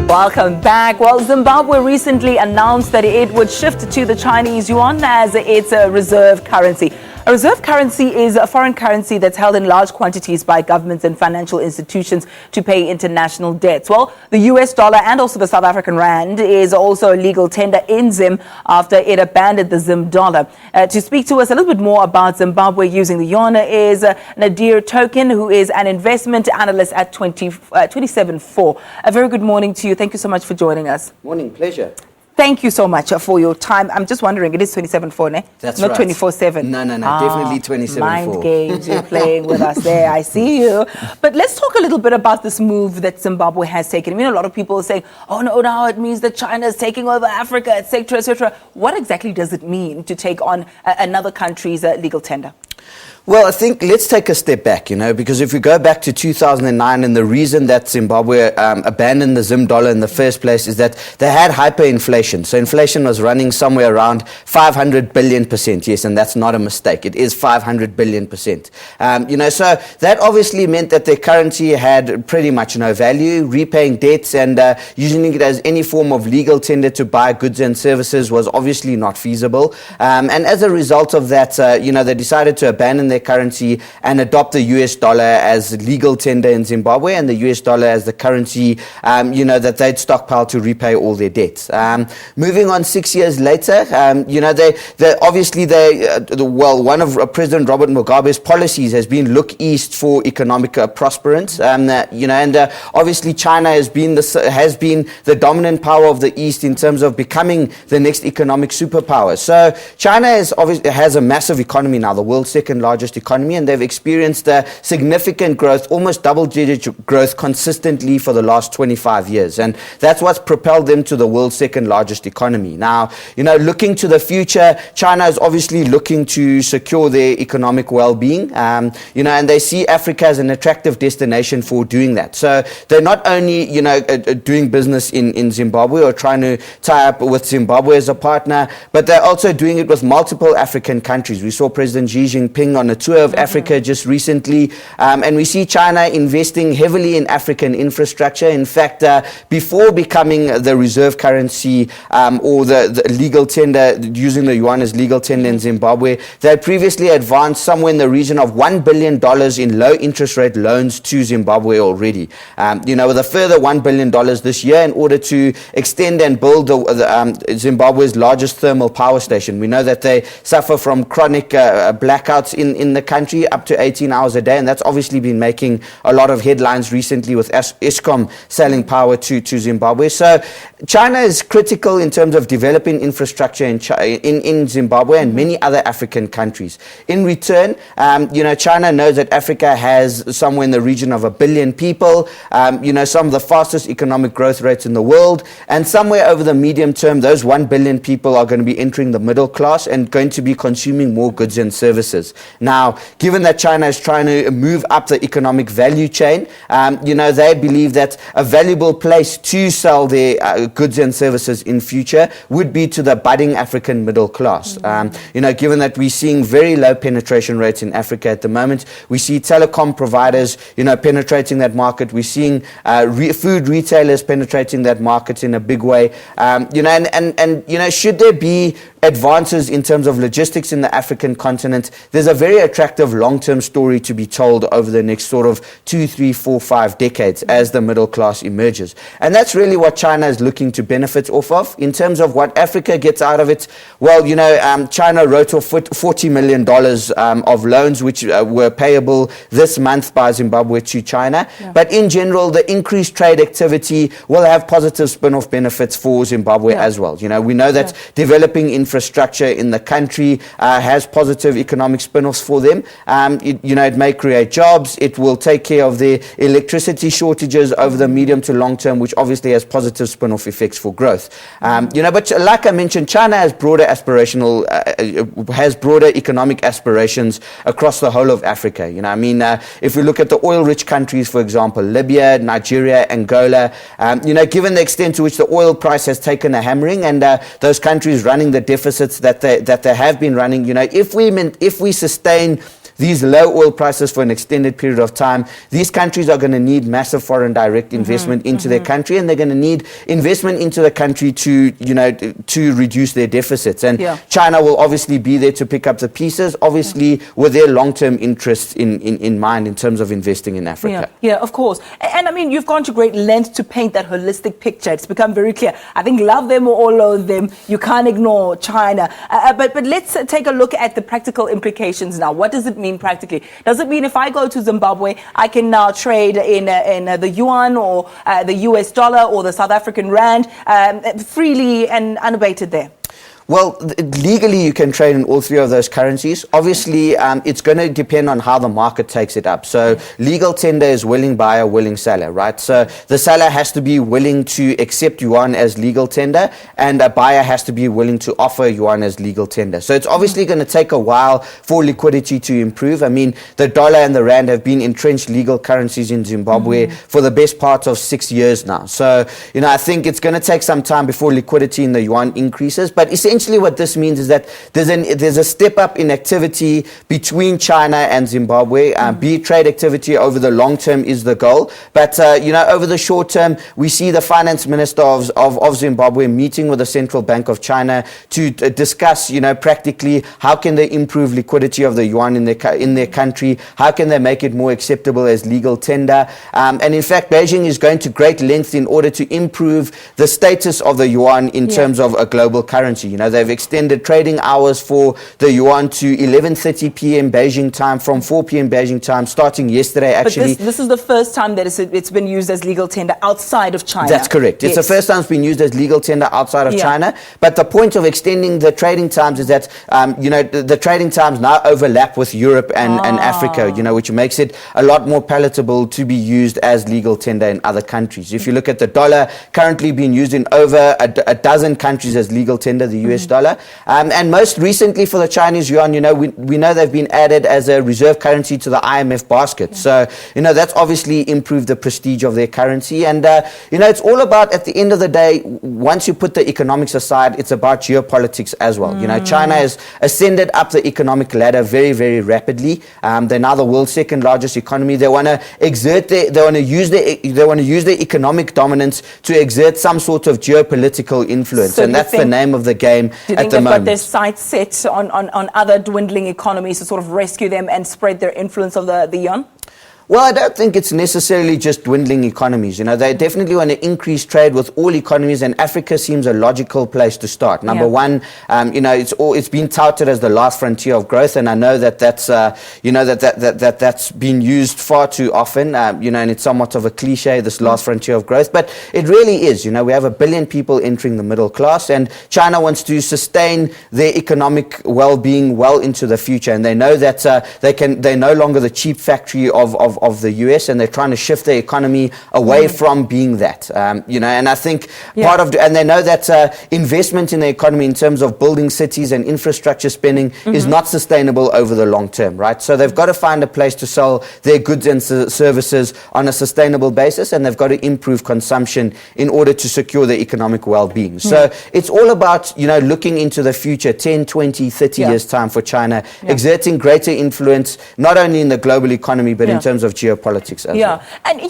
Welcome back. Well, Zimbabwe recently announced that it would shift to the Chinese Yuan as its reserve currency. A reserve currency is a foreign currency that's held in large quantities by governments and financial institutions to pay international debts. Well, the US dollar and also the South African rand is also a legal tender in Zim after it abandoned the Zim dollar. To speak to us a little bit more about Zimbabwe using the yuan is Nadir Thokan, who is an investment analyst at 27/4. A very good morning to you. Thank you so much for joining us. Morning, pleasure. Thank you so much for your time. I'm just wondering, it is 27/4, ne? That's not right. 24/7. No, definitely 27/4. Mind games you're playing with us there. I see you. But let's talk a little bit about this move that Zimbabwe has taken. I mean, a lot of people are saying, oh no, now it means that China is taking over Africa, etc., etc. What exactly does it mean to take on another country's legal tender? Well, I think let's take a step back, because if we go back to 2009, and the reason that Zimbabwe abandoned the Zim dollar in the first place is that they had hyperinflation. So inflation was running somewhere around 500 billion%. Yes, and that's not a mistake. It is 500 billion%. So that obviously meant that their currency had pretty much no value. Repaying debts and using it as any form of legal tender to buy goods and services was obviously not feasible. And as a result of that, they decided to abandon their currency and adopt the US dollar as legal tender in Zimbabwe, and the US dollar as the currency, that they'd stockpile to repay all their debts. Moving on 6 years later, one of President Robert Mugabe's policies has been look east for economic prosperance, obviously China has been the dominant power of the East in terms of becoming the next economic superpower. So China has a massive economy now, the world's second largest economy, and they've experienced significant growth, almost double-digit growth consistently for the last 25 years, and that's what's propelled them to the world's second largest economy. Now, looking to the future, China is obviously looking to secure their economic well-being, and they see Africa as an attractive destination for doing that. So they're not only, doing business in Zimbabwe or trying to tie up with Zimbabwe as a partner, but they're also doing it with multiple African countries. We saw President Xi Jinping on a tour of Africa just recently, and we see China investing heavily in African infrastructure. In fact, before becoming the reserve currency or the legal tender, using the yuan as legal tender in Zimbabwe, they had previously advanced somewhere in the region of $1 billion in low interest rate loans to Zimbabwe already. With a further $1 billion this year in order to extend and build Zimbabwe's largest thermal power station. We know that they suffer from chronic blackouts in the country up to 18 hours a day, and that's obviously been making a lot of headlines recently with Eskom selling power to Zimbabwe. So China is critical in terms of developing infrastructure in Zimbabwe and many other African countries. In return, China knows that Africa has somewhere in the region of 1 billion people, some of the fastest economic growth rates in the world, and somewhere over the medium term, those 1 billion people are going to be entering the middle class and going to be consuming more goods and services. Now, given that China is trying to move up the economic value chain, they believe that a valuable place to sell their goods and services in future would be to the budding African middle class. Given that we're seeing very low penetration rates in Africa at the moment, we see telecom providers, penetrating that market. We're seeing food retailers penetrating that market in a big way. Should there be advances in terms of logistics in the African continent, there's a very attractive long-term story to be told over the next sort of 2, 3, 4, 5 decades as the middle class emerges. And that's really what China is looking to benefit off of. In terms of what Africa gets out of it, well, China wrote off $40 million of loans which were payable this month by Zimbabwe to China. Yeah. But in general, the increased trade activity will have positive spin-off benefits for Zimbabwe as well. We know that developing infrastructure in the country has positive economic spin-offs for them. It may create jobs. It will take care of the electricity shortages over the medium to long term, which obviously has positive spin-off effects for growth. But like I mentioned, China has broader economic aspirations across the whole of Africa. If we look at the oil-rich countries, for example, Libya, Nigeria, Angola, given the extent to which the oil price has taken a hammering and those countries running the deficits that they have been running, if we sustain these low oil prices for an extended period of time, these countries are going to need massive foreign direct investment into their country, and they're going to need investment into the country to, to reduce their deficits. And China will obviously be there to pick up the pieces, obviously with their long-term interests in mind in terms of investing in Africa. Yeah, of course. And I mean, you've gone to great lengths to paint that holistic picture. It's become very clear. I think love them or loathe them, you can't ignore China. But let's take a look at the practical implications now. What does it mean practically? Does it mean if I go to Zimbabwe, I can now trade in the yuan or the US dollar or the South African rand freely and unabated there? Well, legally, you can trade in all three of those currencies. Obviously, it's going to depend on how the market takes it up. So legal tender is willing buyer, willing seller, right? So the seller has to be willing to accept yuan as legal tender, and a buyer has to be willing to offer yuan as legal tender. So it's obviously going to take a while for liquidity to improve. I mean, the dollar and the rand have been entrenched legal currencies in Zimbabwe for the best part of 6 years now. So, I think it's going to take some time before liquidity in the yuan increases. But essentially, what this means is that there's a step up in activity between China and Zimbabwe. Be it trade activity over the long term is the goal. But, over the short term, we see the finance minister of Zimbabwe meeting with the Central Bank of China to discuss, practically how can they improve liquidity of the yuan in their country? How can they make it more acceptable as legal tender? And in fact, Beijing is going to great lengths in order to improve the status of the yuan in terms of a global currency. They've extended trading hours for the yuan to 11:30 p.m. Beijing time from 4 p.m. Beijing time, starting yesterday, actually. But this is the first time that it's been used as legal tender outside of China. That's correct. It's the first time it's been used as legal tender outside of China. But the point of extending the trading times is that, the trading times now overlap with Europe and Africa, which makes it a lot more palatable to be used as legal tender in other countries. If you look at the dollar, currently being used in over a dozen countries as legal tender, the US dollar. And most recently for the Chinese yuan, we know they've been added as a reserve currency to the IMF basket. So, that's obviously improved the prestige of their currency. And, it's all about, at the end of the day, once you put the economics aside, it's about geopolitics as well. China has ascended up the economic ladder very, very rapidly. They're now the world's second largest economy. They want to use their economic dominance to exert some sort of geopolitical influence. So and that's the name of the game. Do you think they've got their sights set on other dwindling economies to sort of rescue them and spread their influence of the yuan? Well, I don't think it's necessarily just dwindling economies. They definitely want to increase trade with all economies, and Africa seems a logical place to start. Number one, it's been touted as the last frontier of growth, and I know that's that's been used far too often. And it's somewhat of a cliche, this last frontier of growth, but it really is. We have 1 billion people entering the middle class, and China wants to sustain their economic well-being well into the future, and they know that they're no longer the cheap factory of the US, and they're trying to shift their economy away from being that, and I think and they know that investment in the economy in terms of building cities and infrastructure spending is not sustainable over the long term, right? So they've got to find a place to sell their goods and services on a sustainable basis, and they've got to improve consumption in order to secure their economic well-being. So it's all about, looking into the future, 10, 20, 30 years time for China, exerting greater influence, not only in the global economy, but in terms of geopolitics as well. And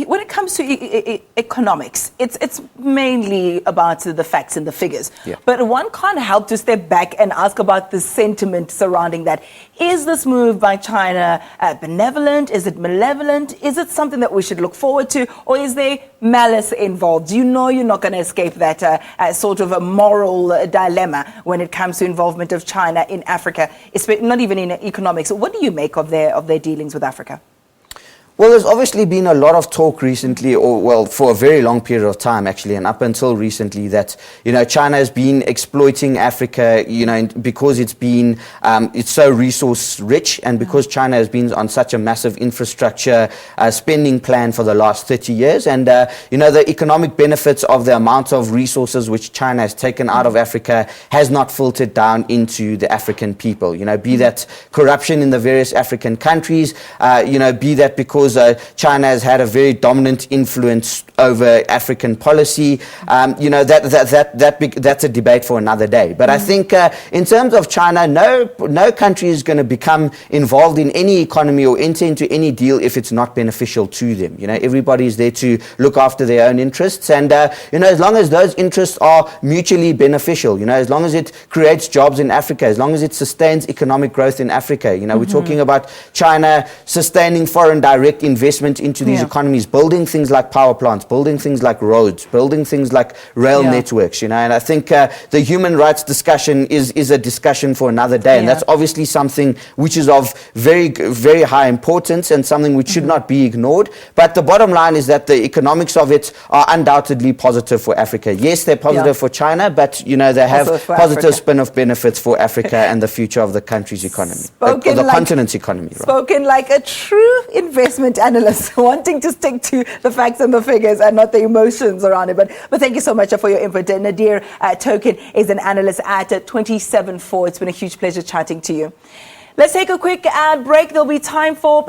when it comes to economics, it's mainly about the facts and the figures. But one can't help to step back and ask about the sentiment surrounding that. Is this move by China benevolent? Is it malevolent? Is it something that we should look forward to? Or is there malice involved? You're not going to escape that sort of a moral dilemma when it comes to involvement of China in Africa, not even in economics. What do you make of their dealings with Africa? Well, there's obviously been a lot of talk recently, for a very long period of time, actually, and up until recently, that, China has been exploiting Africa, because it's so resource rich, and because China has been on such a massive infrastructure spending plan for the last 30 years. And, the economic benefits of the amount of resources which China has taken out of Africa has not filtered down into the African people, be that corruption in the various African countries, be that because because China has had a very dominant influence over African policy. That's a debate for another day. But I think in terms of China, no country is going to become involved in any economy or enter into any deal if it's not beneficial to them. Everybody is there to look after their own interests, and as long as those interests are mutually beneficial, as long as it creates jobs in Africa, as long as it sustains economic growth in Africa, we're talking about China sustaining foreign direct investment into these economies, building things like power plants, building things like roads, building things like rail networks, and I think the human rights discussion is a discussion for another day, and that's obviously something which is of very, very high importance and something which should not be ignored. But the bottom line is that the economics of it are undoubtedly positive for Africa. Yes, they're positive for China, but they have positive spin-off benefits for Africa and the future of the country's economy, or the continent's economy. Spoken like a true investment analyst, wanting to stick to the facts and the figures and not the emotions around it. But thank you so much for your input. Nadir Thokan is an analyst at 27/4. It's been a huge pleasure chatting to you. Let's take a quick ad break. There'll be time for